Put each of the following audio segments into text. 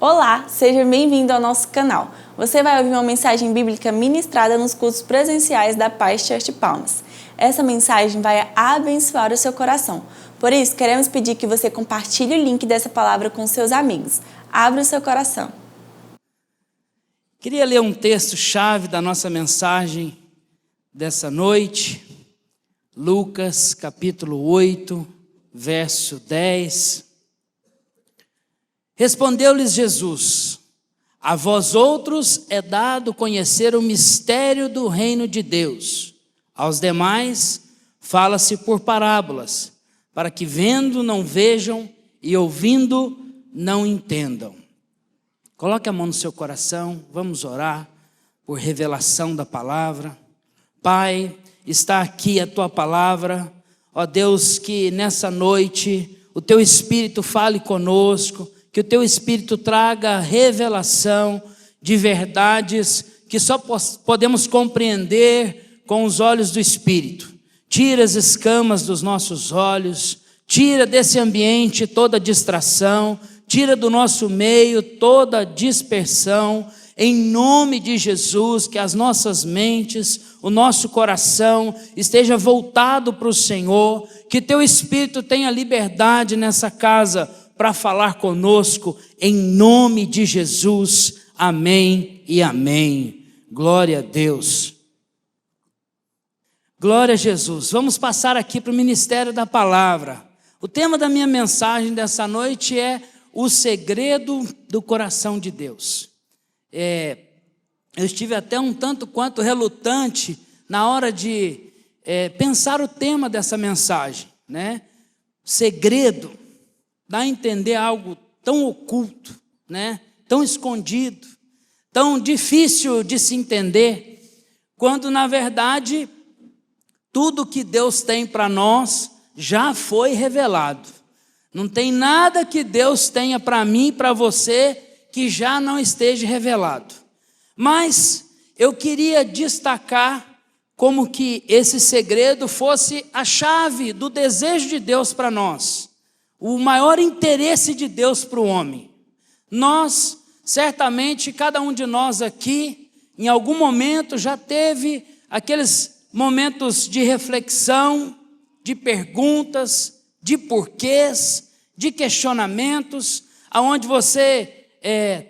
Olá, seja bem-vindo ao nosso canal. Você vai ouvir uma mensagem bíblica ministrada nos cultos presenciais da Paz Church Palmas. Essa mensagem vai abençoar o seu coração. Por isso, queremos pedir que você compartilhe o link dessa palavra com seus amigos. Abra o seu coração. Queria ler um texto-chave da nossa mensagem dessa noite. Lucas, capítulo 8, verso 10. Respondeu-lhes Jesus: a vós outros é dado conhecer o mistério do reino de Deus. Aos demais fala-se por parábolas, para que vendo não vejam e ouvindo não entendam. Coloque a mão no seu coração, vamos orar por revelação da palavra. Pai, está aqui a tua palavra, ó Deus, que nessa noite o teu Espírito fale conosco, que o teu Espírito traga revelação de verdades que só podemos compreender com os olhos do Espírito. Tira as escamas dos nossos olhos, tira desse ambiente toda distração, tira do nosso meio toda dispersão. Em nome de Jesus, que as nossas mentes, o nosso coração esteja voltado para o Senhor, que teu Espírito tenha liberdade nessa casa para falar conosco, em nome de Jesus, amém e amém. Glória a Deus. Glória a Jesus. Vamos passar aqui para o ministério da palavra. O tema da minha mensagem dessa noite é o segredo do coração de Deus. Eu estive até um tanto quanto relutante na hora de pensar o tema dessa mensagem, né? Segredo. Dá a entender algo tão oculto, né? Tão escondido, tão difícil de se entender, quando na verdade tudo que Deus tem para nós já foi revelado. Não tem nada que Deus tenha para mim e para você que já não esteja revelado. Mas eu queria destacar como que esse segredo fosse a chave do desejo de Deus para nós. O maior interesse de Deus para o homem. Nós, certamente, cada um de nós aqui, em algum momento já teve aqueles momentos de reflexão, de perguntas, de porquês, de questionamentos, aonde você,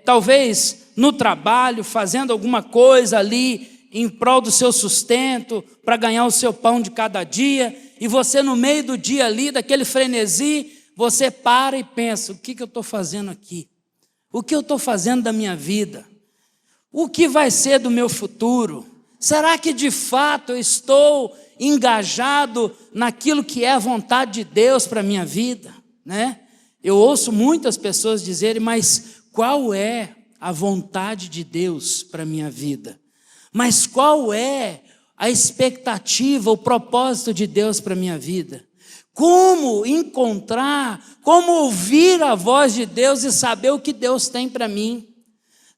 talvez no trabalho, fazendo alguma coisa ali em prol do seu sustento, para ganhar o seu pão de cada dia, e você no meio do dia ali, daquele frenesi, você para e pensa: o que eu estou fazendo aqui? O que eu estou fazendo da minha vida? O que vai ser do meu futuro? Será que de fato eu estou engajado naquilo que é a vontade de Deus para a minha vida? Né? Eu ouço muitas pessoas dizerem: mas qual é a vontade de Deus para a minha vida? Mas qual é a expectativa, o propósito de Deus para a minha vida? Como encontrar, como ouvir a voz de Deus e saber o que Deus tem para mim?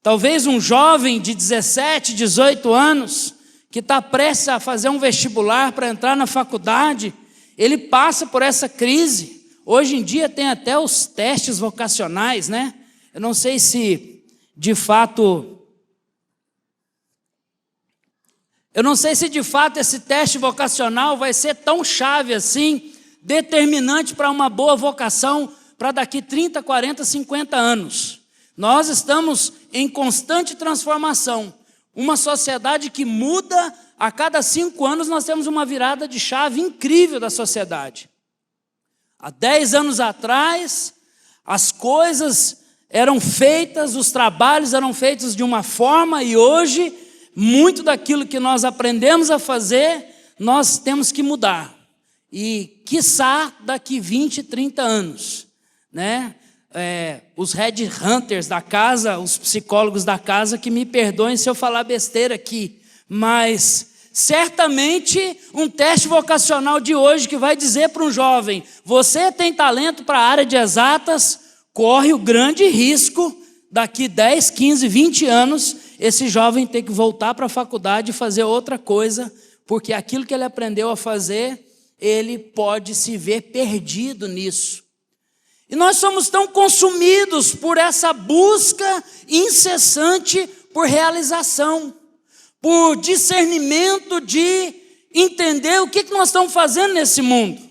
Talvez um jovem de 17, 18 anos, que está prestes a fazer um vestibular para entrar na faculdade, ele passa por essa crise. Hoje em dia tem até os testes vocacionais, né? Eu não sei se de fato esse teste vocacional vai ser tão chave assim, determinante para uma boa vocação para daqui 30, 40, 50 anos. Nós estamos em constante transformação. Uma sociedade que muda a cada 5 anos. Nós temos uma virada de chave incrível da sociedade. Há 10 anos atrás, as coisas eram feitas, os trabalhos eram feitos de uma forma, e hoje, muito daquilo que nós aprendemos a fazer, nós temos que mudar. E, quiçá, daqui 20, 30 anos, né? Os headhunters da casa, os psicólogos da casa, que me perdoem se eu falar besteira aqui, mas certamente um teste vocacional de hoje que vai dizer para um jovem: você tem talento para a área de exatas, corre o grande risco, daqui 10, 15, 20 anos, esse jovem ter que voltar para a faculdade e fazer outra coisa, porque aquilo que ele aprendeu a fazer, ele pode se ver perdido nisso. E nós somos tão consumidos por essa busca incessante por realização, por discernimento de entender o que nós estamos fazendo nesse mundo.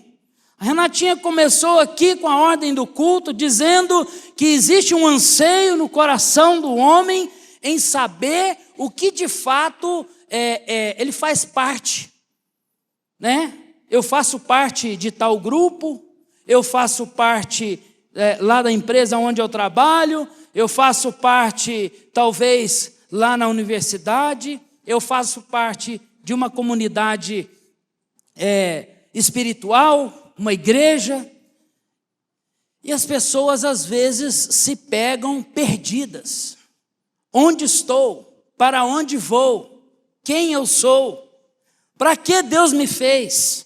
A Renatinha começou aqui com a ordem do culto, dizendo que existe um anseio no coração do homem em saber o que de fato ele faz parte, né? Eu faço parte de tal grupo, eu faço parte lá da empresa onde eu trabalho, eu faço parte talvez lá na universidade, eu faço parte de uma comunidade espiritual, uma igreja. E as pessoas às vezes se pegam perdidas. Onde estou? Para onde vou? Quem eu sou? Para que Deus me fez?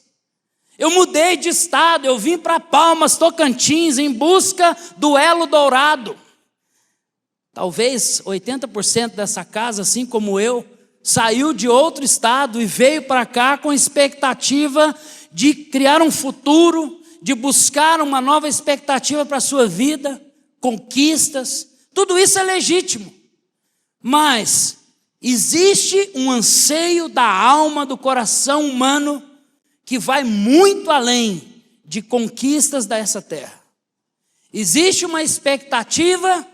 Eu mudei de estado, eu vim para Palmas, Tocantins, em busca do elo dourado. Talvez 80% dessa casa, assim como eu, saiu de outro estado e veio para cá com expectativa de criar um futuro, de buscar uma nova expectativa para a sua vida, conquistas. Tudo isso é legítimo. Mas existe um anseio da alma, do coração humano, que vai muito além de conquistas dessa terra. Existe uma expectativa,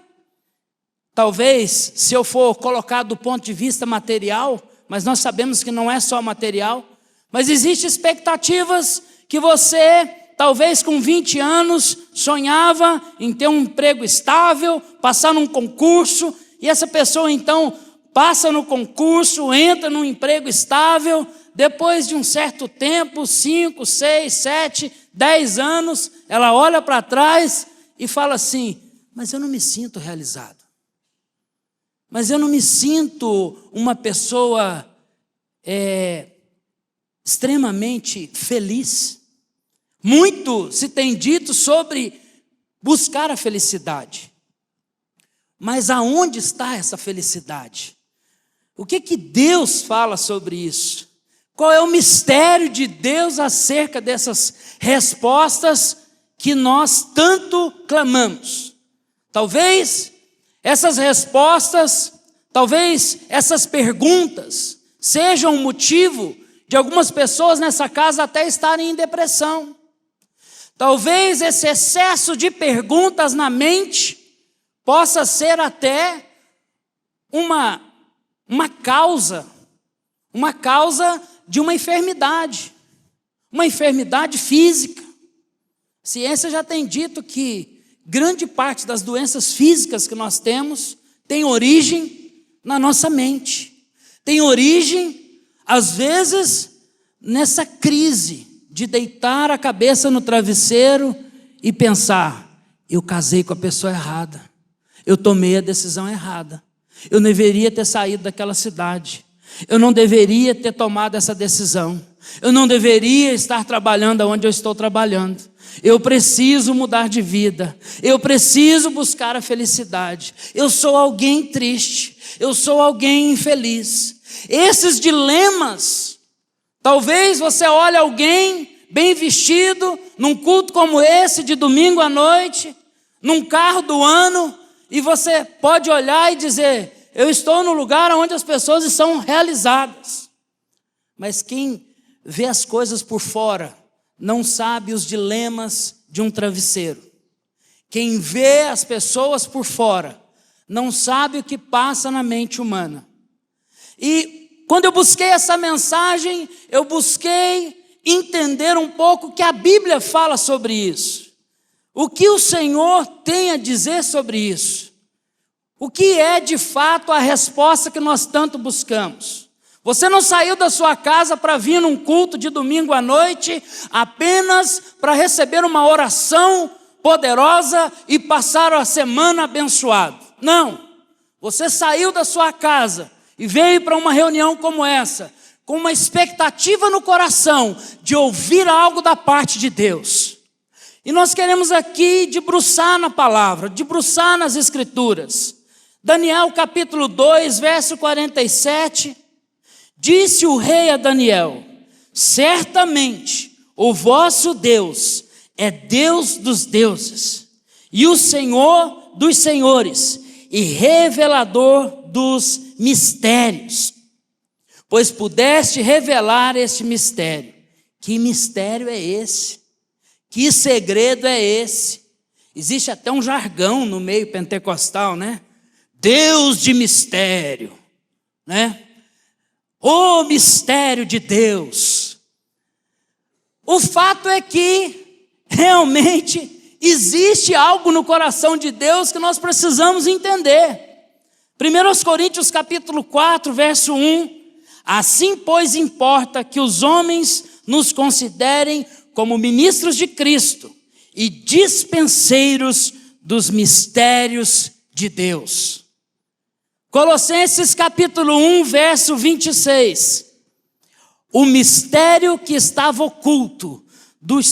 talvez, se eu for colocar do ponto de vista material, mas nós sabemos que não é só material, mas existem expectativas que você, talvez com 20 anos, sonhava em ter um emprego estável, passar num concurso, e essa pessoa então passa no concurso, entra num emprego estável. Depois de um certo tempo, 5, 6, 7, 10 anos, ela olha para trás e fala assim: mas eu não me sinto realizado. Mas eu não me sinto uma pessoa extremamente feliz. Muito se tem dito sobre buscar a felicidade. Mas aonde está essa felicidade? O que Deus fala sobre isso? Qual é o mistério de Deus acerca dessas respostas que nós tanto clamamos? Talvez essas respostas, talvez essas perguntas sejam o motivo de algumas pessoas nessa casa até estarem em depressão. Talvez esse excesso de perguntas na mente possa ser até uma causa de uma enfermidade física. A ciência já tem dito que grande parte das doenças físicas que nós temos tem origem na nossa mente. Tem origem, às vezes, nessa crise de deitar a cabeça no travesseiro e pensar: eu casei com a pessoa errada, eu tomei a decisão errada, eu deveria ter saído daquela cidade, eu não deveria ter tomado essa decisão, eu não deveria estar trabalhando onde eu estou trabalhando, eu preciso mudar de vida, eu preciso buscar a felicidade, eu sou alguém triste, eu sou alguém infeliz. Esses dilemas, talvez você olhe alguém bem vestido, num culto como esse, de domingo à noite, num carro do ano, e você pode olhar e dizer: eu estou no lugar onde as pessoas estão realizadas. Mas quem vê as coisas por fora não sabe os dilemas de um travesseiro. Quem vê as pessoas por fora não sabe o que passa na mente humana. E quando eu busquei essa mensagem, eu busquei entender um pouco o que a Bíblia fala sobre isso. O que o Senhor tem a dizer sobre isso? O que é de fato a resposta que nós tanto buscamos? Você não saiu da sua casa para vir num culto de domingo à noite apenas para receber uma oração poderosa e passar a semana abençoado. Não, você saiu da sua casa e veio para uma reunião como essa, com uma expectativa no coração de ouvir algo da parte de Deus. E nós queremos aqui debruçar na palavra, debruçar nas Escrituras. Daniel capítulo 2, verso 47, disse o rei a Daniel: certamente o vosso Deus é Deus dos deuses e o Senhor dos senhores, e revelador dos mistérios, pois pudeste revelar este mistério. Que mistério é esse? Que segredo é esse? Existe até um jargão no meio pentecostal, né? Deus de mistério, né? O mistério de Deus. O fato é que realmente existe algo no coração de Deus que nós precisamos entender. 1 Coríntios capítulo 4, verso 1. Assim, pois, importa que os homens nos considerem como ministros de Cristo e dispenseiros dos mistérios de Deus. Colossenses capítulo 1, verso 26. O mistério que estava oculto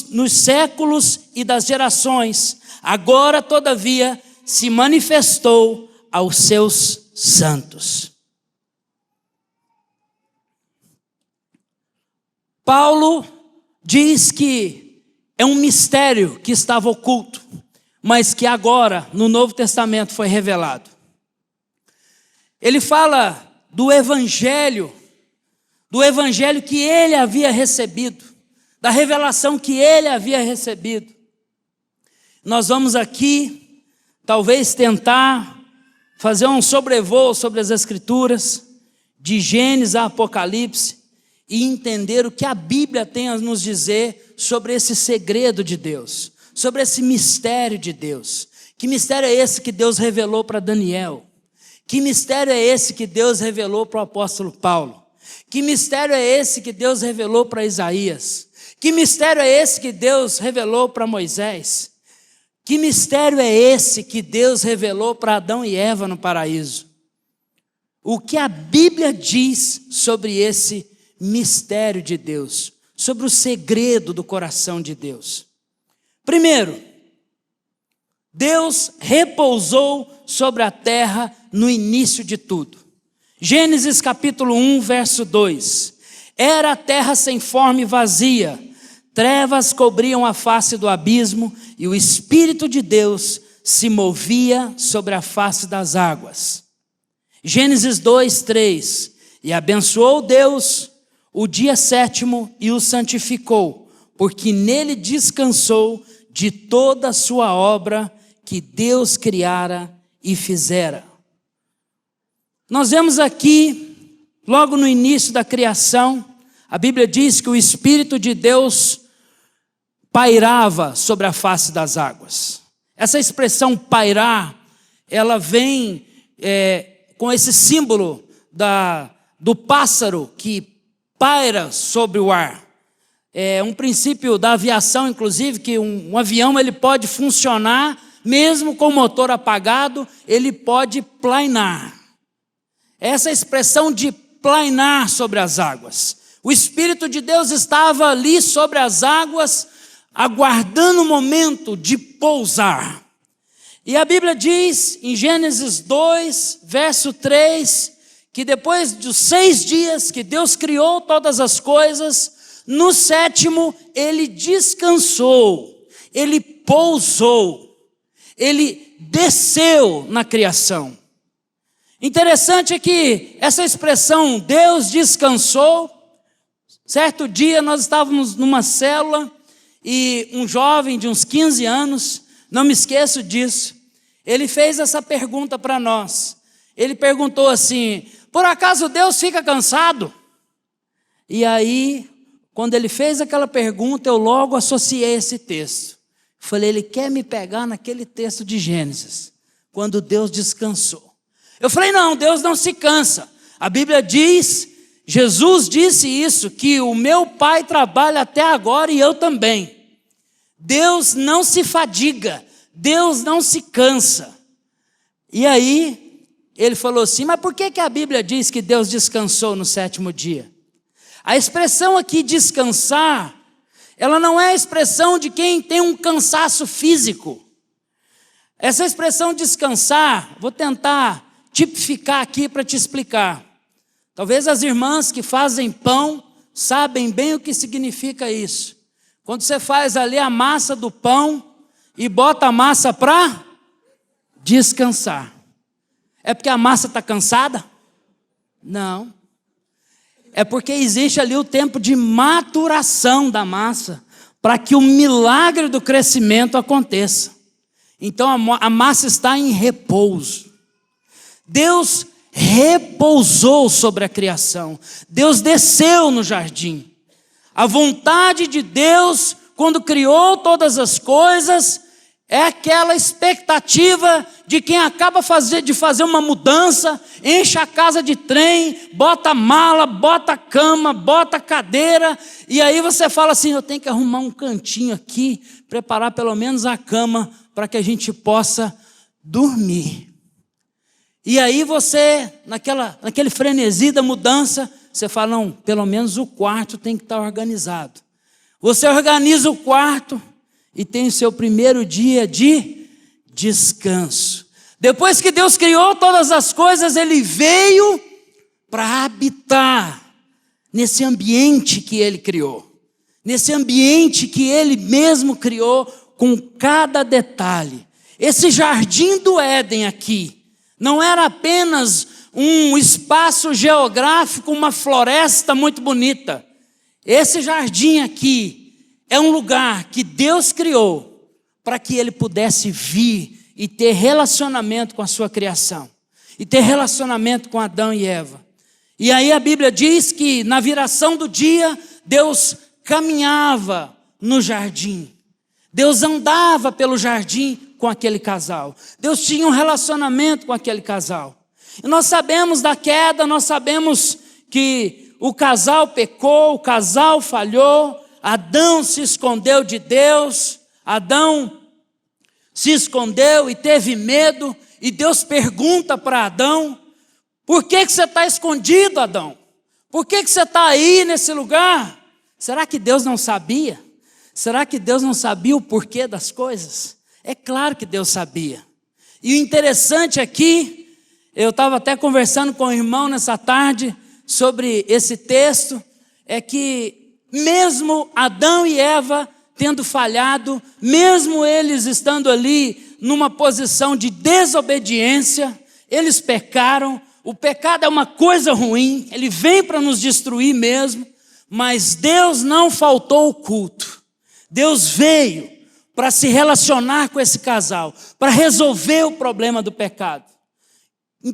nos séculos e das gerações, agora, todavia, se manifestou aos seus santos. Paulo diz que é um mistério que estava oculto, mas que agora, no Novo Testamento, foi revelado. Ele fala do evangelho que ele havia recebido, da revelação que ele havia recebido. Nós vamos aqui, talvez, tentar fazer um sobrevoo sobre as Escrituras, de Gênesis a Apocalipse, e entender o que a Bíblia tem a nos dizer sobre esse segredo de Deus, sobre esse mistério de Deus. Que mistério é esse que Deus revelou para Daniel? Que mistério é esse que Deus revelou para o apóstolo Paulo? Que mistério é esse que Deus revelou para Isaías? Que mistério é esse que Deus revelou para Moisés? Que mistério é esse que Deus revelou para Adão e Eva no paraíso? O que a Bíblia diz sobre esse mistério de Deus, sobre o segredo do coração de Deus? Primeiro, Deus repousou sobre a terra no início de tudo. Gênesis capítulo 1, verso 2. Era a terra sem forma e vazia, trevas cobriam a face do abismo, e o Espírito de Deus se movia sobre a face das águas. Gênesis 2, 3. E abençoou Deus o dia sétimo e o santificou, porque nele descansou de toda a sua obra que Deus criara e fizera. Nós vemos aqui, logo no início da criação, a Bíblia diz que o Espírito de Deus pairava sobre a face das águas. Essa expressão pairar, ela vem com esse símbolo do pássaro que paira sobre o ar. É um princípio da aviação, inclusive, que um avião ele pode funcionar, mesmo com o motor apagado, ele pode planar. Essa expressão de planar sobre as águas. O Espírito de Deus estava ali sobre as águas, aguardando o momento de pousar. E a Bíblia diz, em Gênesis 2, verso 3, que depois dos 6 dias que Deus criou todas as coisas, no sétimo ele descansou, ele pousou, ele desceu na criação. Interessante é que essa expressão, Deus descansou, certo dia nós estávamos numa célula e um jovem de uns 15 anos, não me esqueço disso, ele fez essa pergunta para nós. Ele perguntou assim: por acaso Deus fica cansado? E aí, quando ele fez aquela pergunta, eu logo associei esse texto. Falei, ele quer me pegar naquele texto de Gênesis, quando Deus descansou. Eu falei, não, Deus não se cansa. A Bíblia diz, Jesus disse isso, que o meu Pai trabalha até agora e eu também. Deus não se fadiga, Deus não se cansa. E aí, ele falou assim, mas por que a Bíblia diz que Deus descansou no sétimo dia? A expressão aqui, descansar, ela não é a expressão de quem tem um cansaço físico. Essa expressão descansar, vou tentar tipificar aqui para te explicar. Talvez as irmãs que fazem pão sabem bem o que significa isso. Quando você faz ali a massa do pão, e bota a massa para descansar. É porque a massa está cansada? Não. É porque existe ali o tempo de maturação da massa, para que o milagre do crescimento aconteça. Então a massa está em repouso. Deus repousou sobre a criação. Deus desceu no jardim. A vontade de Deus, quando criou todas as coisas, é aquela expectativa de quem acaba de fazer uma mudança, enche a casa de trem, bota mala, bota cama, bota cadeira, e aí você fala assim, eu tenho que arrumar um cantinho aqui, preparar pelo menos a cama, para que a gente possa dormir. E aí você, naquele frenesi da mudança, você fala, não, pelo menos o quarto tem que estar organizado. Você organiza o quarto e tem o seu primeiro dia de descanso. Depois que Deus criou todas as coisas, Ele veio para habitar nesse ambiente que Ele criou. Nesse ambiente que Ele mesmo criou, com cada detalhe. Esse jardim do Éden aqui, não era apenas um espaço geográfico, uma floresta muito bonita. Esse jardim aqui é um lugar que Deus criou para que Ele pudesse vir e ter relacionamento com a sua criação. E ter relacionamento com Adão e Eva. E aí a Bíblia diz que na viração do dia, Deus caminhava no jardim. Deus andava pelo jardim com aquele casal. Deus tinha um relacionamento com aquele casal. E nós sabemos da queda, nós sabemos que o casal pecou, o casal falhou, Adão se escondeu de Deus, Adão se escondeu e teve medo, e Deus pergunta para Adão, por que você está escondido, Adão? Por que você está aí nesse lugar? Será que Deus não sabia? Será que Deus não sabia o porquê das coisas? É claro que Deus sabia. E o interessante aqui, eu estava até conversando com o irmão nessa tarde sobre esse texto, é que mesmo Adão e Eva tendo falhado, mesmo eles estando ali numa posição de desobediência, eles pecaram. O pecado é uma coisa ruim, ele vem para nos destruir mesmo, mas Deus não faltou o culto. Deus veio para se relacionar com esse casal, para resolver o problema do pecado.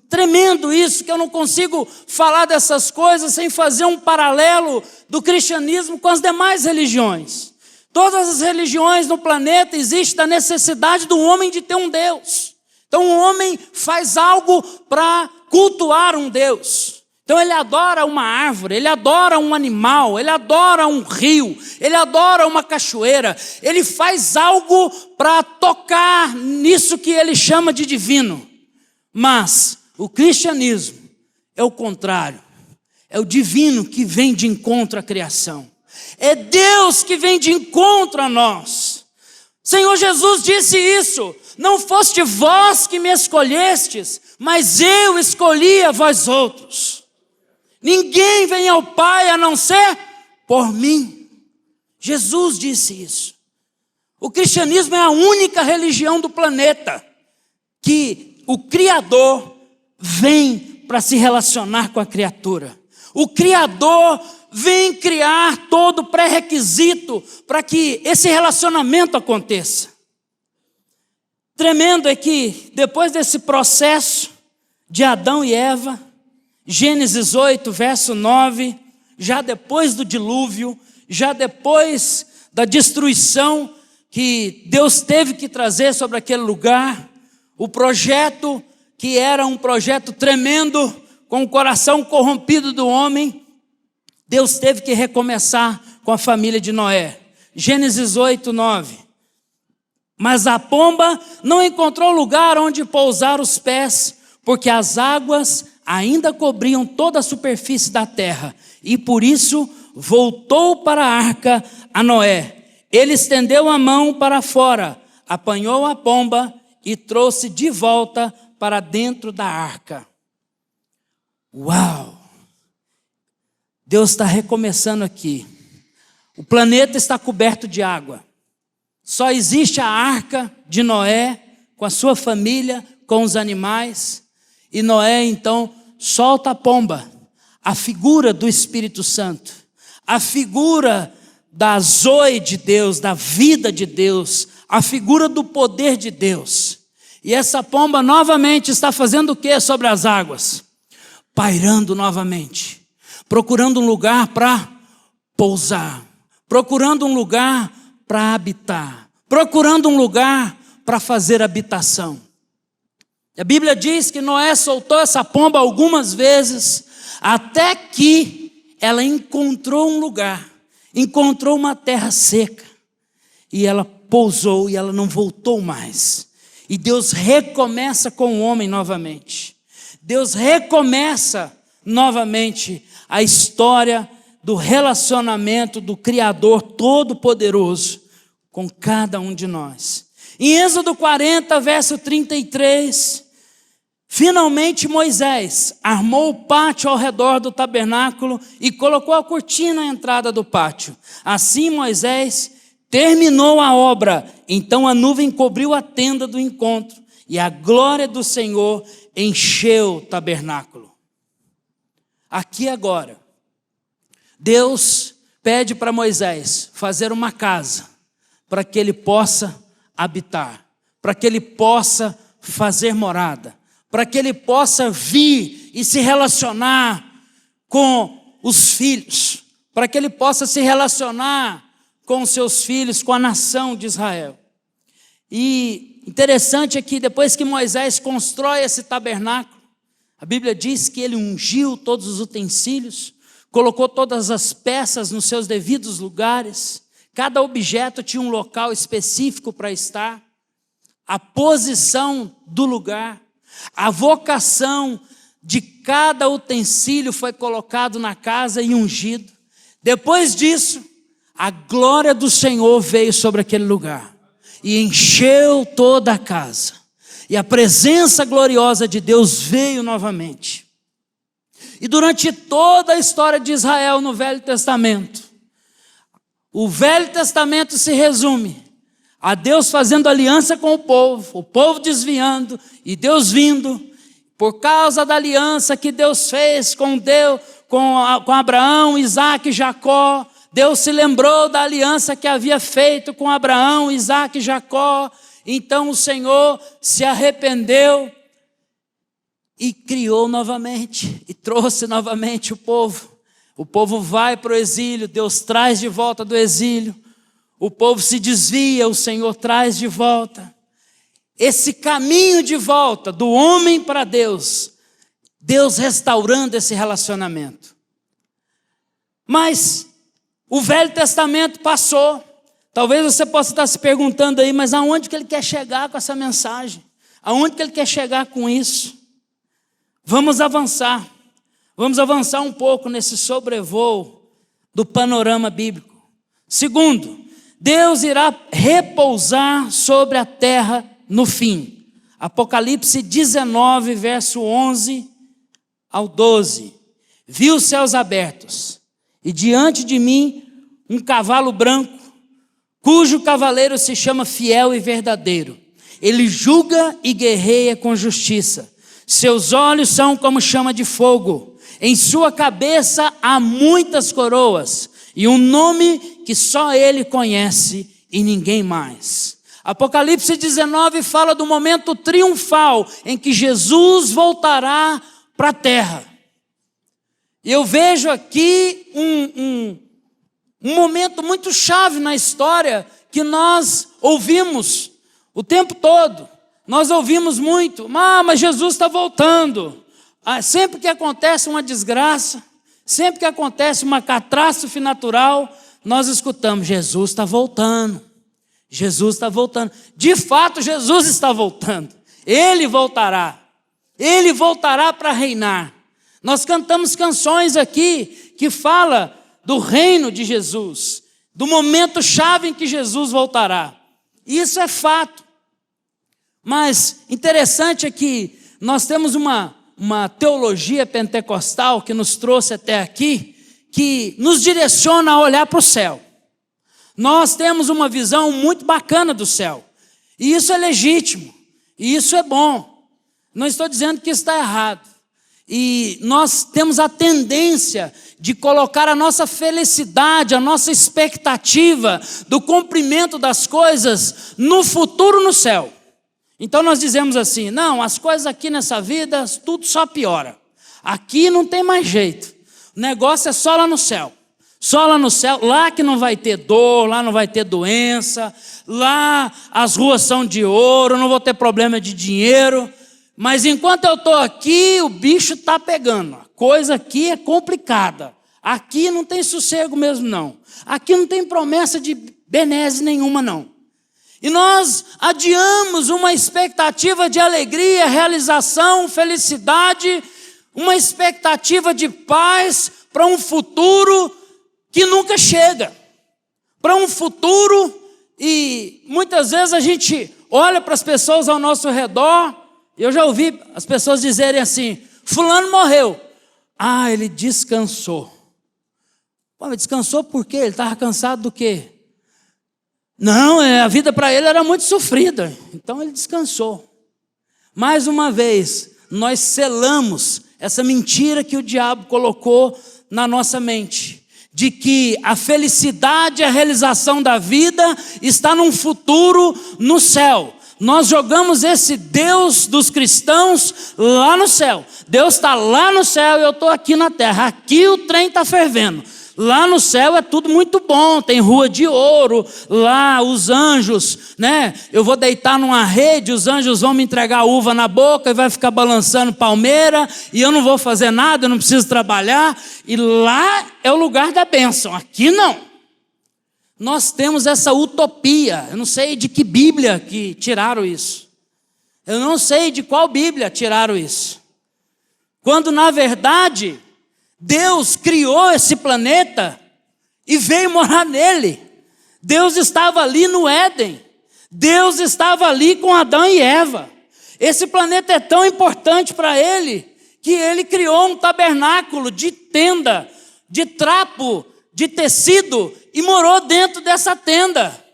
Tremendo isso, que eu não consigo falar dessas coisas sem fazer um paralelo do cristianismo com as demais religiões. Todas as religiões no planeta existem a necessidade do homem de ter um Deus. Então o homem faz algo para cultuar um Deus. Então ele adora uma árvore, ele adora um animal, ele adora um rio, ele adora uma cachoeira. Ele faz algo para tocar nisso que ele chama de divino. Mas o cristianismo é o contrário. É o divino que vem de encontro à criação. É Deus que vem de encontro a nós. Senhor Jesus disse isso. Não foste vós que me escolhestes, mas eu escolhi a vós outros. Ninguém vem ao Pai a não ser por mim. Jesus disse isso. O cristianismo é a única religião do planeta que o Criador vem para se relacionar com a criatura. O Criador vem criar todo o pré-requisito para que esse relacionamento aconteça. Tremendo é que depois desse processo de Adão e Eva, Gênesis 8, verso 9, já depois do dilúvio, já depois da destruição que Deus teve que trazer sobre aquele lugar, o projeto que era um projeto tremendo, com o coração corrompido do homem, Deus teve que recomeçar com a família de Noé. Gênesis 8, 9. Mas a pomba não encontrou lugar onde pousar os pés, porque as águas ainda cobriam toda a superfície da terra, e por isso voltou para a arca a Noé. Ele estendeu a mão para fora, apanhou a pomba e trouxe de volta para dentro da arca. Uau! Deus está recomeçando aqui. O planeta está coberto de água. Só existe a arca de Noé, com a sua família, com os animais. E Noé, então, solta a pomba, a figura do Espírito Santo, a figura da zoe de Deus, da vida de Deus, a figura do poder de Deus. E essa pomba novamente está fazendo o que sobre as águas? Pairando novamente, procurando um lugar para pousar, procurando um lugar para habitar, procurando um lugar para fazer habitação. A Bíblia diz que Noé soltou essa pomba algumas vezes, até que ela encontrou um lugar, encontrou uma terra seca, e ela pousou e ela não voltou mais. E Deus recomeça com o homem novamente. Deus recomeça novamente a história do relacionamento do Criador Todo-Poderoso com cada um de nós. Em Êxodo 40, verso 33, finalmente Moisés armou o pátio ao redor do tabernáculo e colocou a cortina à entrada do pátio. Assim Moisés terminou a obra, então a nuvem cobriu a tenda do encontro e a glória do Senhor encheu o tabernáculo. Aqui agora, Deus pede para Moisés fazer uma casa para que ele possa habitar, para que ele possa fazer morada, para que ele possa vir e se relacionar com os filhos, para que ele possa se relacionar com os seus filhos, com a nação de Israel. E interessante é que depois que Moisés constrói esse tabernáculo, a Bíblia diz que ele ungiu todos os utensílios, colocou todas as peças nos seus devidos lugares, cada objeto tinha um local específico para estar, a posição do lugar, a vocação de cada utensílio foi colocado na casa e ungido. Depois disso, a glória do Senhor veio sobre aquele lugar e encheu toda a casa. E a presença gloriosa de Deus veio novamente. E durante toda a história de Israel no Velho Testamento, o Velho Testamento se resume a Deus fazendo aliança com o povo desviando e Deus vindo. Por causa da aliança que Deus fez com Abraão, Isaac e Jacó, Deus se lembrou da aliança que havia feito com Abraão, Isaac e Jacó. Então o Senhor se arrependeu e criou novamente, e trouxe novamente o povo. O povo vai para o exílio, Deus traz de volta do exílio. O povo se desvia, o Senhor traz de volta. Esse caminho de volta do homem para Deus, Deus restaurando esse relacionamento. Mas o Velho Testamento passou. Talvez você possa estar se perguntando aí, mas aonde que ele quer chegar com essa mensagem? Aonde que ele quer chegar com isso? Vamos avançar um pouco nesse sobrevoo do panorama bíblico. Segundo, Deus irá repousar sobre a terra no fim. Apocalipse 19, verso 11 ao 12. Vi os céus abertos, e diante de mim um cavalo branco, cujo cavaleiro se chama Fiel e Verdadeiro. Ele julga e guerreia com justiça. Seus olhos são como chama de fogo. Em sua cabeça há muitas coroas, e um nome que só ele conhece e ninguém mais. Apocalipse 19 fala do momento triunfal em que Jesus voltará para a terra. E eu vejo aqui um momento muito chave na história que nós ouvimos o tempo todo. Nós ouvimos muito, mas Jesus está voltando. Sempre que acontece uma desgraça, sempre que acontece uma catástrofe natural, nós escutamos, Jesus está voltando. Jesus está voltando. De fato, Jesus está voltando. Ele voltará. Ele voltará para reinar. Nós cantamos canções aqui que falam do reino de Jesus, do momento chave em que Jesus voltará. Isso é fato. Mas interessante é que nós temos uma teologia pentecostal que nos trouxe até aqui, que nos direciona a olhar para o céu. Nós temos uma visão muito bacana do céu. E isso é legítimo. E isso é bom. Não estou dizendo que isso está errado. E nós temos a tendência de colocar a nossa felicidade, a nossa expectativa do cumprimento das coisas no futuro no céu. Então nós dizemos assim, não, as coisas aqui nessa vida, tudo só piora. Aqui não tem mais jeito. O negócio é só lá no céu. Só lá no céu, lá que não vai ter dor, lá não vai ter doença, lá as ruas são de ouro, não vou ter problema de dinheiro. Mas enquanto eu estou aqui, o bicho está pegando. A coisa aqui é complicada. Aqui não tem sossego mesmo, não. Aqui não tem promessa de benesse nenhuma, não. E nós adiamos uma expectativa de alegria, realização, felicidade, uma expectativa de paz para um futuro que nunca chega. Para um futuro, e muitas vezes a gente olha para as pessoas ao nosso redor. Eu já ouvi as pessoas dizerem assim, fulano morreu. Ah, ele descansou. Pô, mas descansou por quê? Ele estava cansado do quê? Não, a vida para ele era muito sofrida. Então ele descansou. Mais uma vez, nós selamos essa mentira que o diabo colocou na nossa mente. De que a felicidade e a realização da vida está num futuro no céu. Nós jogamos esse Deus dos cristãos lá no céu. Deus está lá no céu e eu estou aqui na terra. Aqui o trem está fervendo. Lá no céu é tudo muito bom, tem rua de ouro, lá os anjos, né? Eu vou deitar numa rede, os anjos vão me entregar uva na boca e vai ficar balançando palmeira, e eu não vou fazer nada, eu não preciso trabalhar, e lá é o lugar da bênção, aqui não. Nós temos essa utopia, eu não sei de que Bíblia que tiraram isso. Eu não sei de qual Bíblia tiraram isso. Quando na verdade Deus criou esse planeta e veio morar nele. Deus estava ali no Éden. Deus estava ali com Adão e Eva. Esse planeta é tão importante para ele que ele criou um tabernáculo de tenda, de trapo, de tecido e morou dentro dessa tenda.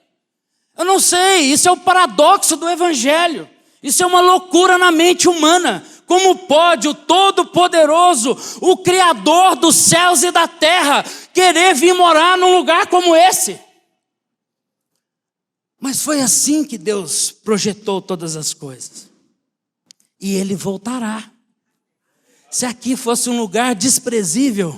Eu não sei, isso é o paradoxo do Evangelho. Isso é uma loucura na mente humana. Como pode o Todo-Poderoso, o Criador dos céus e da terra, querer vir morar num lugar como esse? Mas foi assim que Deus projetou todas as coisas. E Ele voltará. Se aqui fosse um lugar desprezível,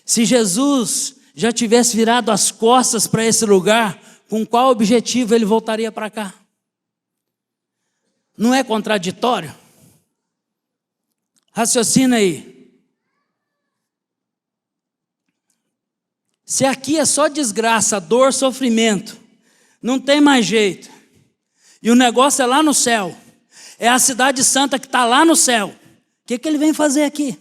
se Jesus já tivesse virado as costas para esse lugar, com qual objetivo Ele voltaria para cá? Não é contraditório? Raciocina aí. Se aqui é só desgraça, dor, sofrimento, não tem mais jeito, e o negócio é lá no céu, é a cidade santa que está lá no céu, o que ele vem fazer aqui?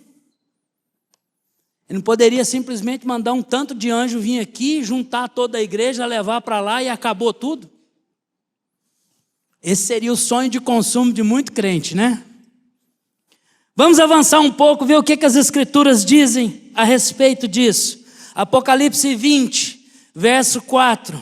Ele não poderia simplesmente mandar um tanto de anjo vir aqui, juntar toda a igreja, levar para lá e acabou tudo? Esse seria o sonho de consumo de muito crente, né? Vamos avançar um pouco, ver o que as Escrituras dizem a respeito disso. Apocalipse 20, verso 4.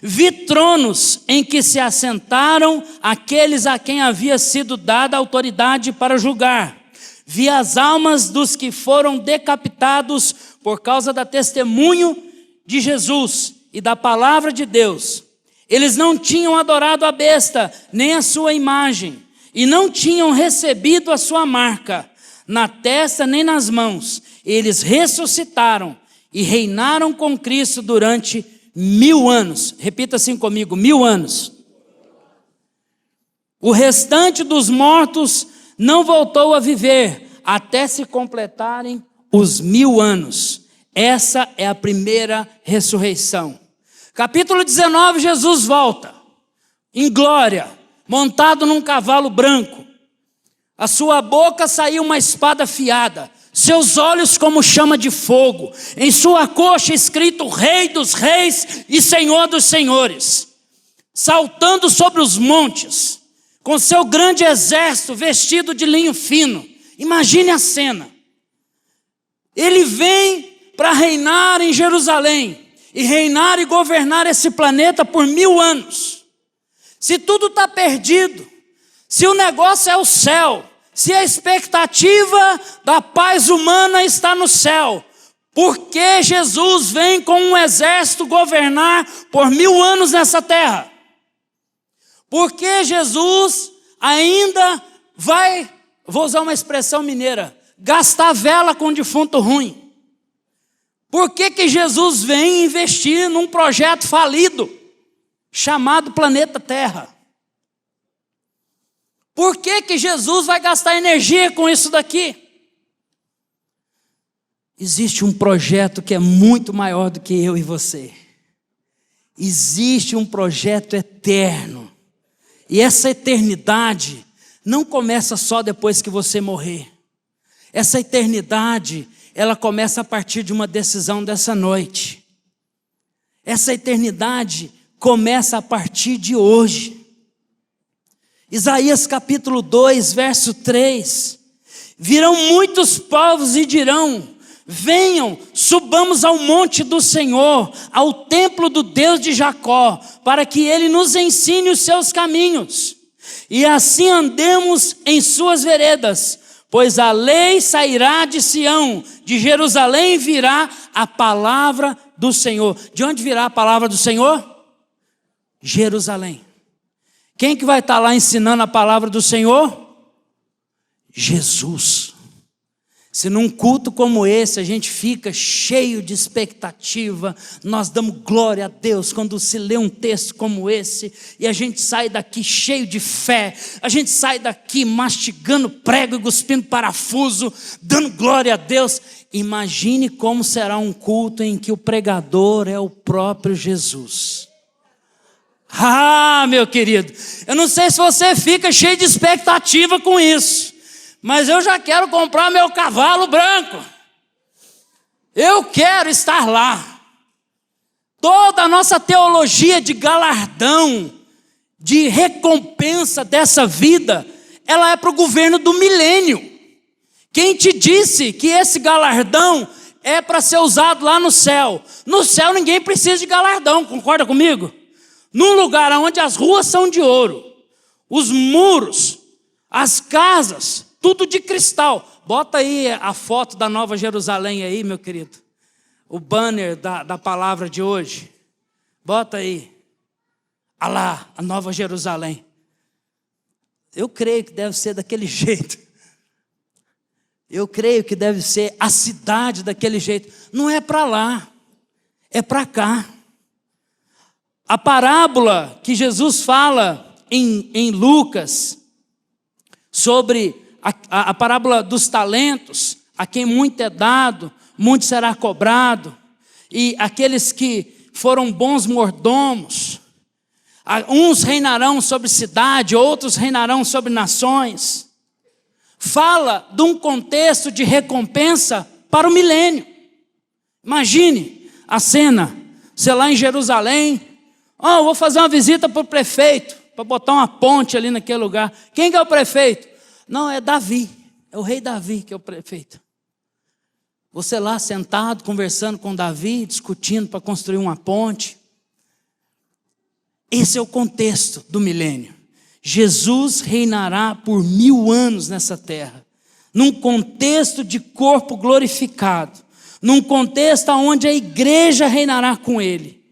Vi tronos em que se assentaram aqueles a quem havia sido dada autoridade para julgar. Vi as almas dos que foram decapitados por causa do testemunho de Jesus e da palavra de Deus. Eles não tinham adorado a besta, nem a sua imagem, e não tinham recebido a sua marca, na testa nem nas mãos. Eles ressuscitaram e reinaram com Cristo durante 1000 anos. Repita assim comigo, 1000 anos. O restante dos mortos não voltou a viver, até se completarem os 1000 anos. Essa é a primeira ressurreição. Capítulo 19, Jesus volta, em glória, montado num cavalo branco. A sua boca saiu uma espada afiada, seus olhos como chama de fogo, em sua coxa escrito Rei dos Reis e Senhor dos Senhores. Saltando sobre os montes, com seu grande exército vestido de linho fino. Imagine a cena. Ele vem para reinar em Jerusalém. e reinar e governar esse planeta por 1000 anos. Se tudo está perdido, se o negócio é o céu, se a expectativa da paz humana está no céu, por que Jesus vem com um exército governar por 1000 anos nessa terra? Por que Jesus ainda vai, vou usar uma expressão mineira, gastar vela com defunto ruim? Por que Jesus vem investir num projeto falido chamado planeta Terra? Por que Jesus vai gastar energia com isso daqui? Existe um projeto que é muito maior do que eu e você. Existe um projeto eterno. E essa eternidade não começa só depois que você morrer. Essa eternidade, ela começa a partir de uma decisão dessa noite. Essa eternidade começa a partir de hoje. Isaías capítulo 2, verso 3. Virão muitos povos e dirão: venham, subamos ao monte do Senhor, ao templo do Deus de Jacó, para que Ele nos ensine os seus caminhos, e assim andemos em suas veredas, pois a lei sairá de Sião, de Jerusalém virá a palavra do Senhor. De onde virá a palavra do Senhor? Jerusalém. Quem que vai estar lá ensinando a palavra do Senhor? Jesus. Se num culto como esse a gente fica cheio de expectativa, nós damos glória a Deus quando se lê um texto como esse, e a gente sai daqui cheio de fé, a gente sai daqui mastigando prego e cuspindo parafuso, dando glória a Deus. Imagine como será um culto em que o pregador é o próprio Jesus. Ah, meu querido, eu não sei se você fica cheio de expectativa com isso, mas eu já quero comprar meu cavalo branco. Eu quero estar lá. Toda a nossa teologia de galardão, de recompensa dessa vida, ela é para o governo do milênio. Quem te disse que esse galardão é para ser usado lá no céu? No céu ninguém precisa de galardão, concorda comigo? Num lugar onde as ruas são de ouro, os muros, as casas, tudo de cristal. Bota aí a foto da Nova Jerusalém aí, meu querido. O banner da palavra de hoje. Bota aí. Olha lá, a Nova Jerusalém. Eu creio que deve ser daquele jeito. Eu creio que deve ser a cidade daquele jeito. Não é para lá, é para cá. A parábola que Jesus fala em Lucas, sobre a parábola dos talentos, a quem muito é dado, muito será cobrado, e aqueles que foram bons mordomos, uns reinarão sobre cidade, outros reinarão sobre nações, fala de um contexto de recompensa para o milênio. Imagine a cena, você lá em Jerusalém, vou fazer uma visita para o prefeito, para botar uma ponte ali naquele lugar. Quem que é o prefeito? Não, é Davi, é o rei Davi que é o prefeito. Você lá sentado, conversando com Davi, discutindo para construir uma ponte. Esse é o contexto do milênio. Jesus reinará por 1000 anos nessa terra, num contexto de corpo glorificado, num contexto onde a igreja reinará com ele.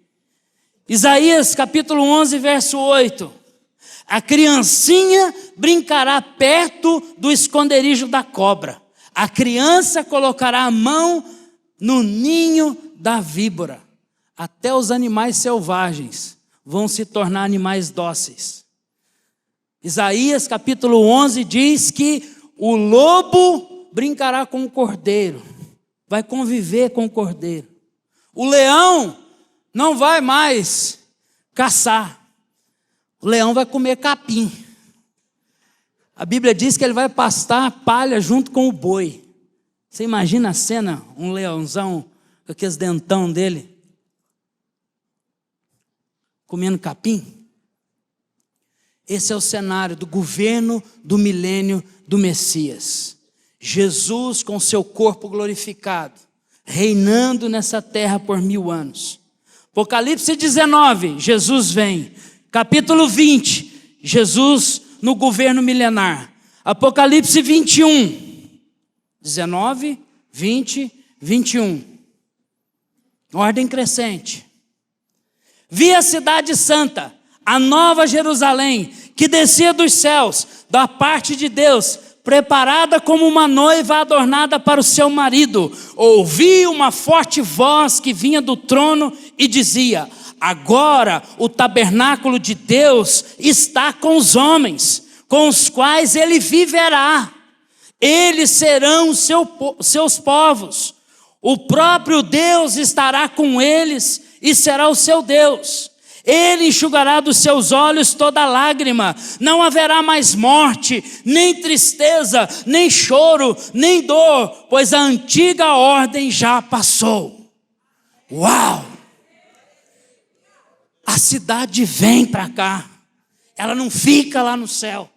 Isaías capítulo 11, verso 8. A criancinha brincará perto do esconderijo da cobra. A criança colocará a mão no ninho da víbora. Até os animais selvagens vão se tornar animais dóceis. Isaías capítulo 11 diz que o lobo brincará com o cordeiro. Vai conviver com o cordeiro. O leão não vai mais caçar. O leão vai comer capim. A Bíblia diz que ele vai pastar palha junto com o boi. Você imagina a cena? Um leãozão com aqueles dentão dele comendo capim? Esse é o cenário do governo do milênio do Messias. Jesus com seu corpo glorificado, reinando nessa terra por 1000 anos. Apocalipse 19, Jesus vem. Capítulo 20, Jesus no governo milenar. Apocalipse 21, 19, 20, 21. Ordem crescente. Vi a cidade santa, a nova Jerusalém, que descia dos céus, da parte de Deus, preparada como uma noiva adornada para o seu marido. Ouvi uma forte voz que vinha do trono e dizia: agora o tabernáculo de Deus está com os homens, com os quais ele viverá. Eles serão seus povos. O próprio Deus estará com eles e será o seu Deus. Ele enxugará dos seus olhos toda lágrima. Não haverá mais morte, nem tristeza, nem choro, nem dor, pois a antiga ordem já passou. Uau! A cidade vem para cá. Ela não fica lá no céu.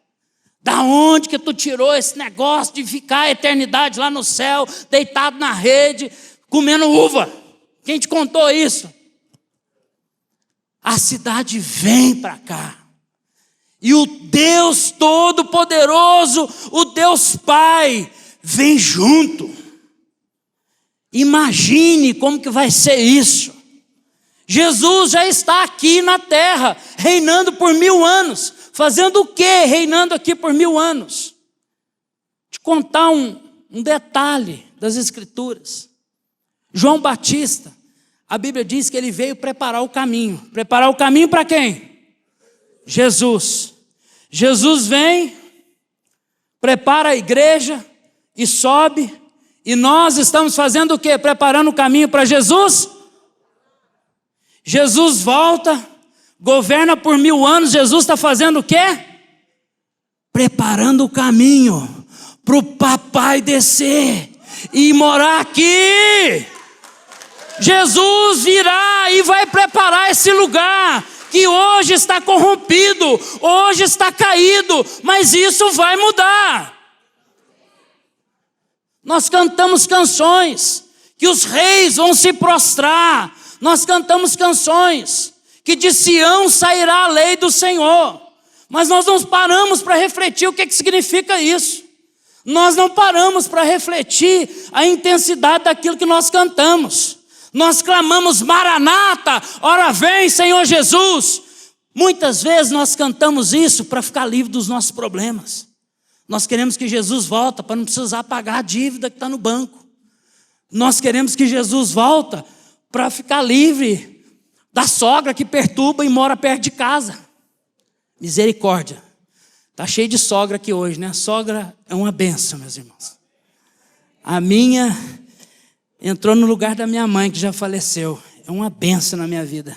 Da onde que tu tirou esse negócio de ficar a eternidade lá no céu, deitado na rede, comendo uva? Quem te contou isso? A cidade vem para cá. E o Deus Todo-Poderoso, o Deus Pai, vem junto. Imagine como que vai ser isso. Jesus já está aqui na terra, reinando por 1000 anos. Fazendo o quê? Reinando aqui por 1000 anos. Te contar um detalhe das Escrituras. João Batista, a Bíblia diz que ele veio preparar o caminho. Preparar o caminho para quem? Jesus. Jesus vem, prepara a igreja e sobe. E nós estamos fazendo o quê? Preparando o caminho para Jesus? Jesus volta, governa por 1000 anos. Jesus está fazendo o quê? Preparando o caminho para o papai descer e morar aqui. Jesus virá e vai preparar esse lugar que hoje está corrompido, hoje está caído, mas isso vai mudar. Nós cantamos canções que os reis vão se prostrar. Nós cantamos canções que de Sião sairá a lei do Senhor. Mas nós não paramos para refletir o que significa isso. Nós não paramos para refletir a intensidade daquilo que nós cantamos. Nós clamamos: Maranata, ora vem, Senhor Jesus. Muitas vezes nós cantamos isso para ficar livre dos nossos problemas. Nós queremos que Jesus volte para não precisar pagar a dívida que está no banco. Nós queremos que Jesus volte para ficar livre da sogra que perturba e mora perto de casa. Misericórdia. Está cheio de sogra aqui hoje, né? Sogra é uma bênção, meus irmãos. A minha entrou no lugar da minha mãe, que já faleceu. É uma bênção na minha vida.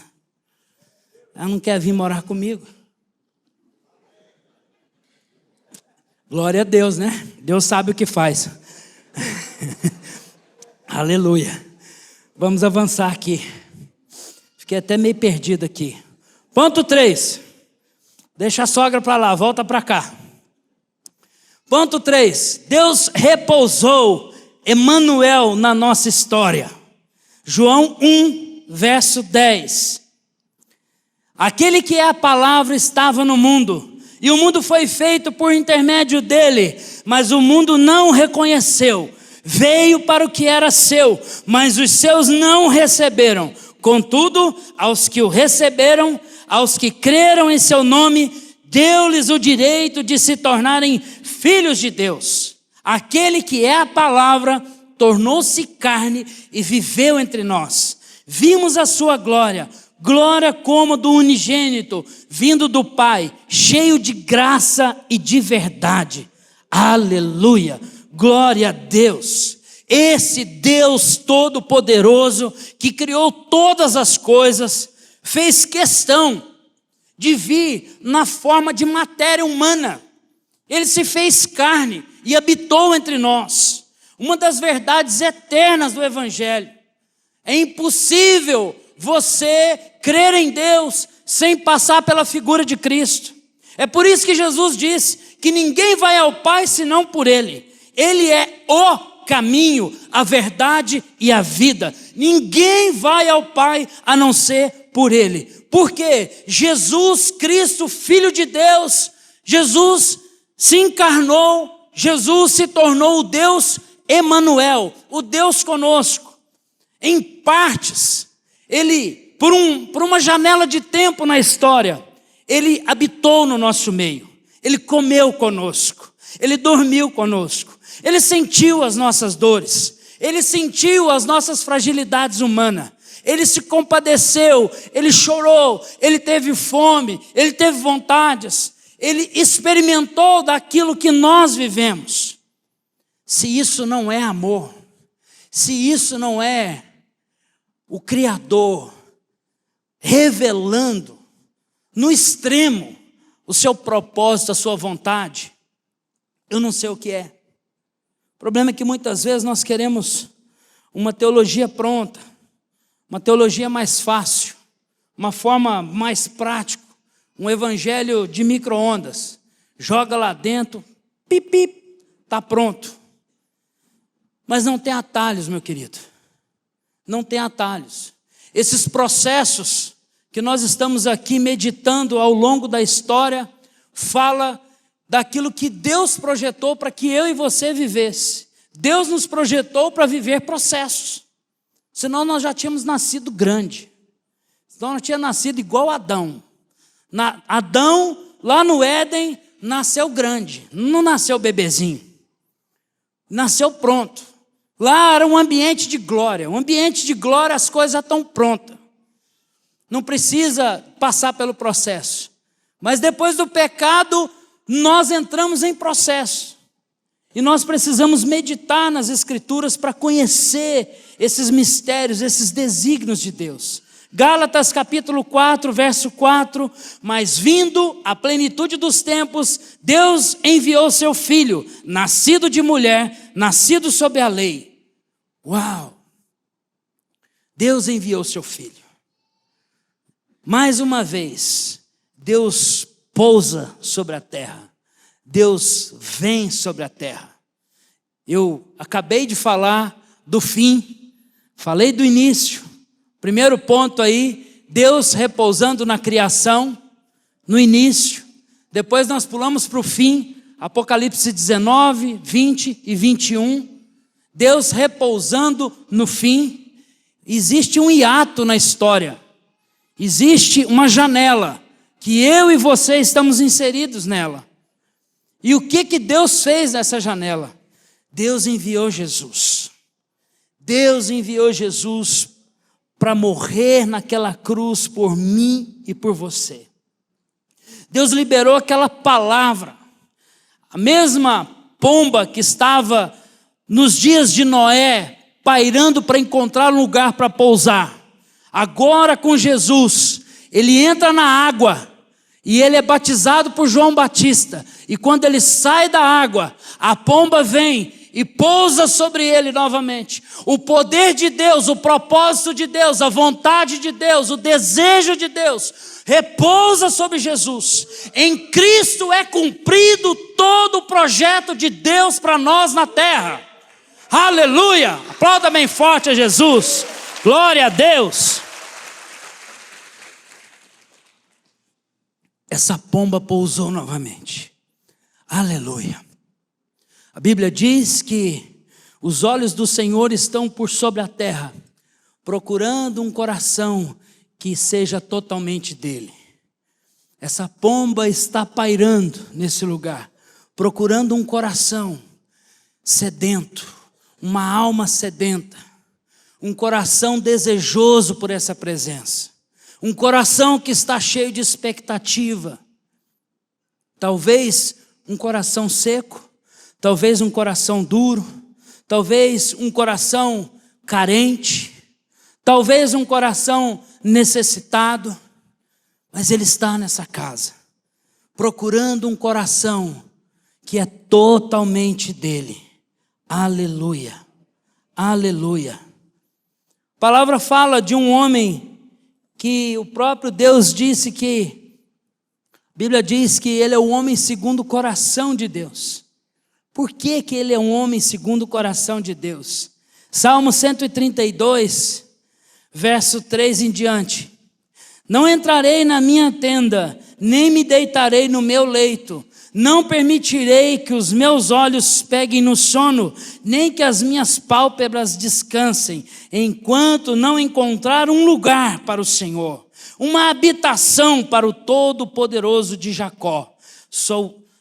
Ela não quer vir morar comigo. Glória a Deus, né? Deus sabe o que faz. Aleluia. Vamos avançar aqui. Fiquei até meio perdido aqui. Ponto 3. Deixa a sogra para lá, volta para cá. Ponto 3. Deus repousou Emanuel na nossa história. João 1, verso 10. Aquele que é a palavra estava no mundo, e o mundo foi feito por intermédio dele, mas o mundo não o reconheceu. Veio para o que era seu, mas os seus não receberam. Contudo, aos que o receberam, aos que creram em seu nome, deu-lhes o direito de se tornarem filhos de Deus. Aquele que é a palavra tornou-se carne e viveu entre nós. Vimos a sua glória, glória como do unigênito, vindo do Pai, cheio de graça e de verdade. Aleluia, glória a Deus. Esse Deus Todo-Poderoso, que criou todas as coisas, fez questão de vir na forma de matéria humana. Ele se fez carne e habitou entre nós. Uma das verdades eternas do Evangelho. É impossível você crer em Deus sem passar pela figura de Cristo. É por isso que Jesus disse que ninguém vai ao Pai senão por Ele. Ele é o caminho, a verdade e a vida. Ninguém vai ao Pai a não ser por Ele. Porque Jesus Cristo, Filho de Deus, Jesus se encarnou, Jesus se tornou o Deus Emanuel, o Deus conosco. Em partes, Ele, por uma janela de tempo na história, Ele habitou no nosso meio. Ele comeu conosco, Ele dormiu conosco, Ele sentiu as nossas dores, Ele sentiu as nossas fragilidades humanas, Ele se compadeceu, Ele chorou, Ele teve fome, Ele teve vontades, Ele experimentou daquilo que nós vivemos. Se isso não é amor, se isso não é o Criador revelando no extremo o seu propósito, a sua vontade, eu não sei o que é. O problema é que muitas vezes nós queremos uma teologia pronta, uma teologia mais fácil, uma forma mais prática, um evangelho de micro-ondas. Joga lá dentro, pip, pip, está pronto. Mas não tem atalhos, meu querido. Não tem atalhos. Esses processos que nós estamos aqui meditando ao longo da história, fala daquilo que Deus projetou para que eu e você vivesse. Deus nos projetou para viver processos. Senão nós já tínhamos nascido grande. Senão nós tínhamos nascido igual Adão. Adão, lá no Éden, nasceu grande. Não nasceu bebezinho. Nasceu pronto. Lá era um ambiente de glória. Um ambiente de glória, as coisas já estão prontas. Não precisa passar pelo processo. Mas depois do pecado, nós entramos em processo. E nós precisamos meditar nas Escrituras para conhecer esses mistérios, esses desígnios de Deus. Gálatas capítulo 4, verso 4. Mas vindo a plenitude dos tempos, Deus enviou seu Filho, nascido de mulher, nascido sob a lei. Uau! Deus enviou seu Filho. Mais uma vez, Deus pousa sobre a terra. Deus vem sobre a terra. Eu acabei de falar do fim, falei do início. Primeiro ponto aí, Deus repousando na criação, no início. Depois nós pulamos para o fim, Apocalipse 19, 20 e 21. Deus repousando no fim. Existe um hiato na história. Existe uma janela que eu e você estamos inseridos nela. E o que Deus fez nessa janela? Deus enviou Jesus. Deus enviou Jesus para morrer naquela cruz por mim e por você. Deus liberou aquela palavra. A mesma pomba que estava nos dias de Noé, pairando para encontrar um lugar para pousar. Agora com Jesus, ele entra na água e ele é batizado por João Batista. E quando ele sai da água, a pomba vem e pousa sobre ele novamente. O poder de Deus, o propósito de Deus, a vontade de Deus, o desejo de Deus, repousa sobre Jesus. Em Cristo é cumprido todo o projeto de Deus para nós na terra. Aleluia! Aplauda bem forte a Jesus. Glória a Deus. Essa pomba pousou novamente. Aleluia. A Bíblia diz que os olhos do Senhor estão por sobre a terra, procurando um coração que seja totalmente dele. Essa pomba está pairando nesse lugar, procurando um coração sedento, uma alma sedenta, um coração desejoso por essa presença, um coração que está cheio de expectativa. Talvez um coração seco, talvez um coração duro, talvez um coração carente, talvez um coração necessitado, mas ele está nessa casa, procurando um coração que é totalmente dele. Aleluia, aleluia. A palavra fala de um homem que o próprio Deus disse que, a Bíblia diz que ele é o homem segundo o coração de Deus. Por que que ele é um homem segundo o coração de Deus? Salmo 132, verso 3 em diante. Não entrarei na minha tenda, nem me deitarei no meu leito. Não permitirei que os meus olhos peguem no sono, nem que as minhas pálpebras descansem, enquanto não encontrar um lugar para o Senhor, uma habitação para o Todo-Poderoso de Jacó.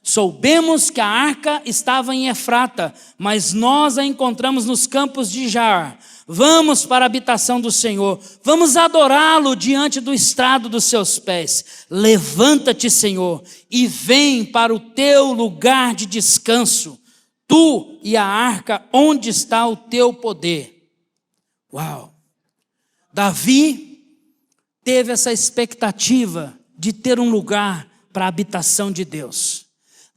Soubemos que a arca estava em Efrata, mas nós a encontramos nos campos de Jaar. Vamos para a habitação do Senhor, vamos adorá-lo diante do estrado dos seus pés. Levanta-te, Senhor, e vem para o teu lugar de descanso, tu e a arca onde está o teu poder. Uau! Davi teve essa expectativa de ter um lugar para a habitação de Deus.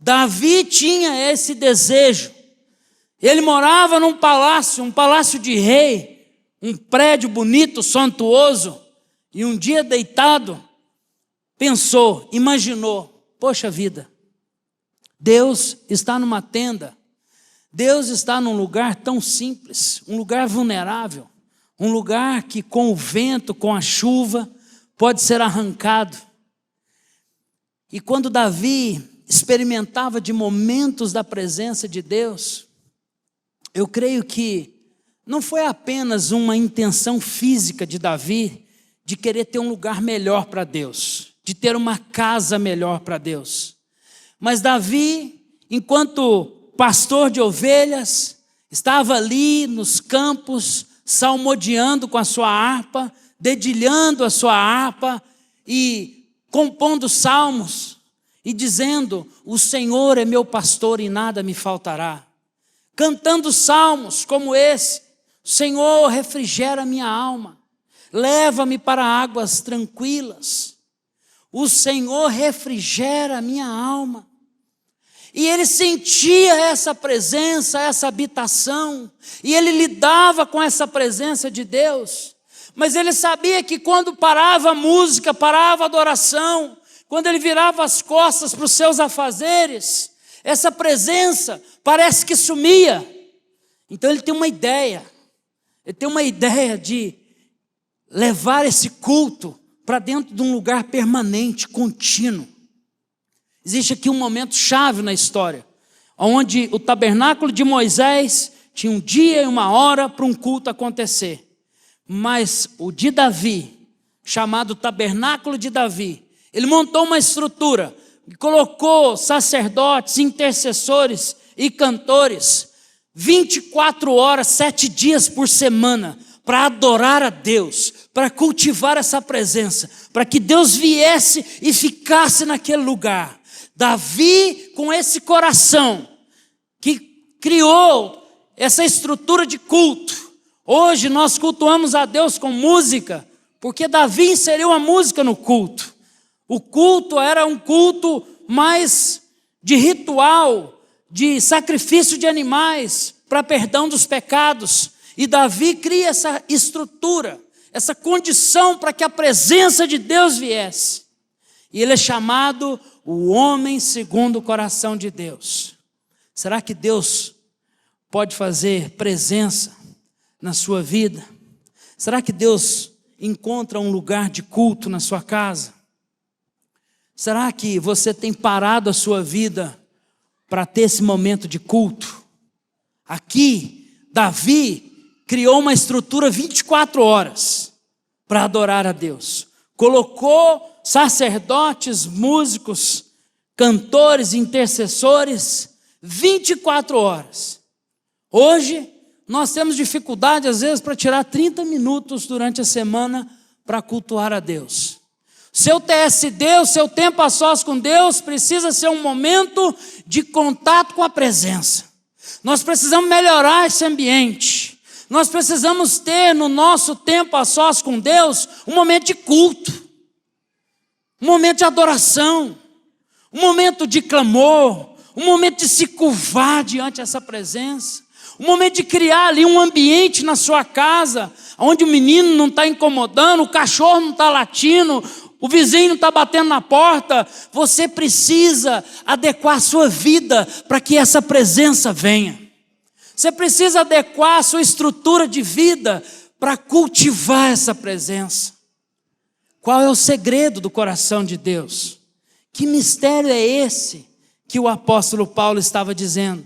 Davi tinha esse desejo. Ele morava num palácio, um palácio de rei, um prédio bonito, suntuoso, e um dia deitado, pensou, imaginou, poxa vida, Deus está numa tenda, Deus está num lugar tão simples, um lugar vulnerável, um lugar que com o vento, com a chuva, pode ser arrancado. E quando Davi experimentava de momentos da presença de Deus, eu creio que não foi apenas uma intenção física de Davi de querer ter um lugar melhor para Deus, de ter uma casa melhor para Deus. Mas Davi, enquanto pastor de ovelhas, estava ali nos campos, salmodiando com a sua harpa, dedilhando a sua harpa e compondo salmos e dizendo: o Senhor é meu pastor e nada me faltará. Cantando salmos como esse: Senhor, refrigera minha alma, leva-me para águas tranquilas. O Senhor refrigera minha alma. E ele sentia essa presença, essa habitação, e ele lidava com essa presença de Deus. Mas ele sabia que quando parava a música, parava a adoração, quando ele virava as costas para os seus afazeres, essa presença parece que sumia. Então ele tem uma ideia de levar esse culto para dentro de um lugar permanente, contínuo. Existe aqui um momento chave na história, onde o tabernáculo de Moisés tinha um dia e uma hora para um culto acontecer. Mas o de Davi, chamado tabernáculo de Davi, ele montou uma estrutura, colocou sacerdotes, intercessores e cantores, 24 horas, 7 dias por semana, para adorar a Deus, para cultivar essa presença, para que Deus viesse e ficasse naquele lugar. Davi, com esse coração, que criou essa estrutura de culto. Hoje nós cultuamos a Deus com música, porque Davi inseriu a música no culto. O culto era um culto mais de ritual, de sacrifício de animais, para perdão dos pecados. E Davi cria essa estrutura, essa condição para que a presença de Deus viesse. E ele é chamado o homem segundo o coração de Deus. Será que Deus pode fazer presença na sua vida? Será que Deus encontra um lugar de culto na sua casa? Será que você tem parado a sua vida para ter esse momento de culto? Aqui, Davi criou uma estrutura 24 horas para adorar a Deus. Colocou sacerdotes, músicos, cantores, intercessores, 24 horas. Hoje, nós temos dificuldade, às vezes, para tirar 30 minutos durante a semana para cultuar a Deus. Seu TSD, o seu tempo a sós com Deus, precisa ser um momento de contato com a presença. Nós precisamos melhorar esse ambiente. Nós precisamos ter no nosso tempo a sós com Deus um momento de culto, um momento de adoração, um momento de clamor, um momento de se curvar diante dessa presença, um momento de criar ali um ambiente na sua casa, onde o menino não está incomodando, o cachorro não está latindo, o vizinho está batendo na porta, você precisa adequar a sua vida para que essa presença venha. Você precisa adequar a sua estrutura de vida para cultivar essa presença. Qual é o segredo do coração de Deus? Que mistério é esse que o apóstolo Paulo estava dizendo?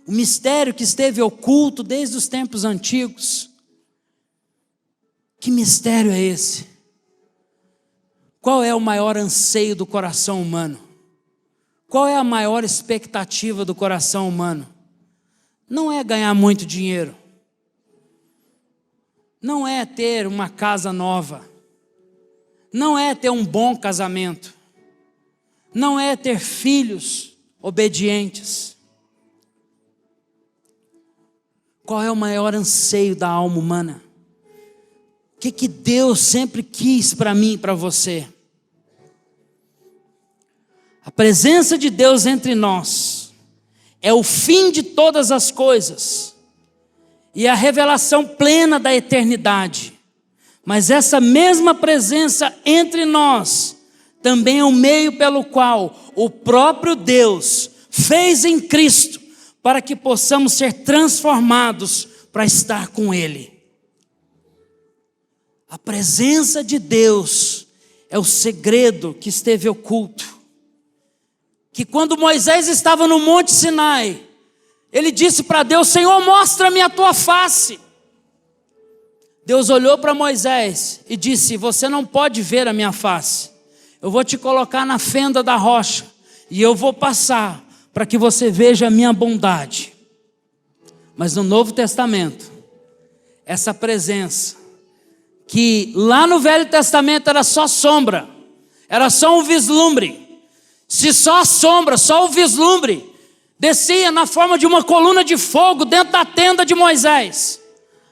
O mistério que esteve oculto desde os tempos antigos. Que mistério é esse? Qual é o maior anseio do coração humano? Qual é a maior expectativa do coração humano? Não é ganhar muito dinheiro. Não é ter uma casa nova. Não é ter um bom casamento. Não é ter filhos obedientes. Qual é o maior anseio da alma humana? O que Deus sempre quis para mim e para você? A presença de Deus entre nós é o fim de todas as coisas e a revelação plena da eternidade. Mas essa mesma presença entre nós também é o meio pelo qual o próprio Deus fez em Cristo para que possamos ser transformados para estar com Ele. A presença de Deus é o segredo que esteve oculto. Que quando Moisés estava no Monte Sinai, ele disse para Deus: Senhor, mostra-me a tua face. Deus olhou para Moisés e disse: você não pode ver a minha face. Eu vou te colocar na fenda da rocha e eu vou passar para que você veja a minha bondade. Mas no Novo Testamento, essa presença, que lá no Velho Testamento era só sombra, era só um vislumbre. Se só a sombra, só o vislumbre, descia na forma de uma coluna de fogo dentro da tenda de Moisés.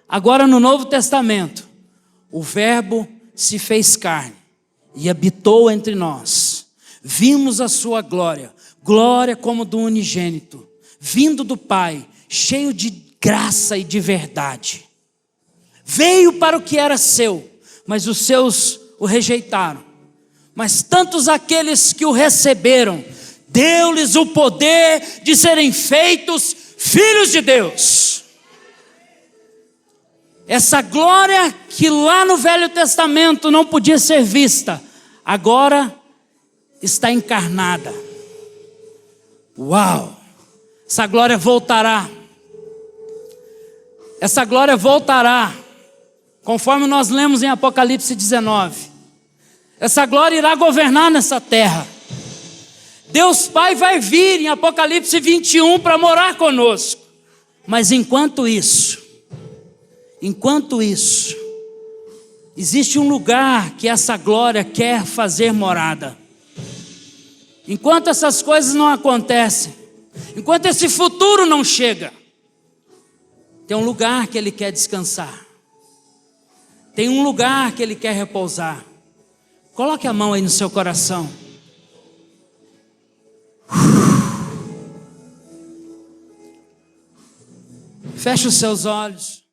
Agora no Novo Testamento, o Verbo se fez carne e habitou entre nós. Vimos a sua glória, glória como do unigênito, vindo do Pai, cheio de graça e de verdade. Veio para o que era seu, mas os seus o rejeitaram. Mas tantos aqueles que o receberam, deu-lhes o poder de serem feitos filhos de Deus. Essa glória que lá no Velho Testamento não podia ser vista, agora está encarnada. Uau! Essa glória voltará. Essa glória voltará, conforme nós lemos em Apocalipse 19. Essa glória irá governar nessa terra. Deus Pai vai vir em Apocalipse 21 para morar conosco. Mas enquanto isso, existe um lugar que essa glória quer fazer morada. Enquanto essas coisas não acontecem, enquanto esse futuro não chega, tem um lugar que Ele quer descansar. Tem um lugar que Ele quer repousar. Coloque a mão aí no seu coração. Feche os seus olhos.